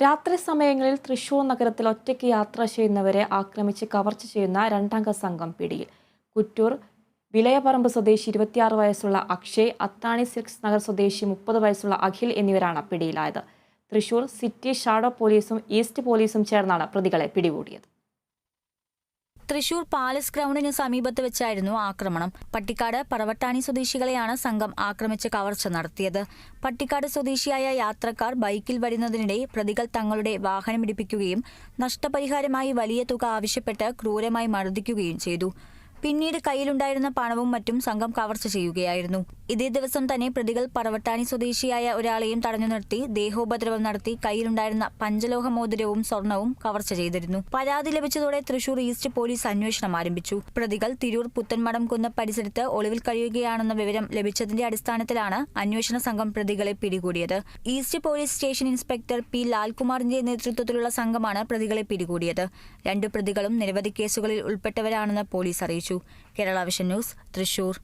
രാത്രി സമയങ്ങളിൽ തൃശൂർ നഗരത്തിൽ ഒറ്റയ്ക്ക് യാത്ര ചെയ്യുന്നവരെ ആക്രമിച്ച് കവർച്ച ചെയ്യുന്ന രണ്ടംഗ സംഘം പിടിയിൽ. കുറ്റൂർ വിലയപറമ്പ് സ്വദേശി 26 വയസ്സുള്ള അക്ഷയ്, അത്താണി സിൽക്സ് നഗർ സ്വദേശി 30 വയസ്സുള്ള അഖിൽ എന്നിവരാണ് പിടിയിലായത്. തൃശൂർ സിറ്റി ഷാഡോ പോലീസും ഈസ്റ്റ് പോലീസും ചേർന്നാണ് പ്രതികളെ പിടികൂടിയത്. തൃശൂർ പാലസ് ഗ്രൗണ്ടിന് സമീപത്ത് വെച്ചായിരുന്നു ആക്രമണം. പട്ടിക്കാട് പറവട്ടാണി സ്വദേശികളെയാണ് സംഘം ആക്രമിച്ച് കവർച്ച നടത്തിയത്. പട്ടിക്കാട് സ്വദേശിയായ യാത്രക്കാർ ബൈക്കിൽ വരുന്നതിനിടെ പ്രതികൾ തങ്ങളുടെ വാഹനമിടിപ്പിക്കുകയും നഷ്ടപരിഹാരമായി വലിയ തുക ആവശ്യപ്പെട്ട് ക്രൂരമായി മർദ്ദിക്കുകയും ചെയ്തു. പിന്നീട് കയ്യിലുണ്ടായിരുന്ന പണവും മറ്റും സംഘം കവർച്ച ചെയ്യുകയായിരുന്നു. ഇതേ ദിവസം തന്നെ പ്രതികൾ പറവട്ടാണി സ്വദേശിയായ ഒരാളെയും തടഞ്ഞു നിർത്തി ദേഹോപദ്രവം നടത്തി കയ്യിലുണ്ടായിരുന്ന പഞ്ചലോഹ മോതിരവും സ്വർണവും കവർച്ച ചെയ്തിരുന്നു. പരാതി ലഭിച്ചതോടെ തൃശൂർ ഈസ്റ്റ് പോലീസ് അന്വേഷണം ആരംഭിച്ചു. പ്രതികൾ തിരൂർ പുത്തൻമടം കുന്ന് പരിസരത്ത് ഒളിവിൽ കഴിയുകയാണെന്ന വിവരം ലഭിച്ചതിന്റെ അടിസ്ഥാനത്തിലാണ് അന്വേഷണ സംഘം പ്രതികളെ പിടികൂടിയത്. East police station inspector P ലാൽകുമാറിന്റെ നേതൃത്വത്തിലുള്ള സംഘമാണ് പ്രതികളെ പിടികൂടിയത്. 2 പ്രതികളും നിരവധി കേസുകളിൽ ഉൾപ്പെട്ടവരാണെന്ന് പോലീസ് അറിയിച്ചു. Kerala vision news, Thrissur.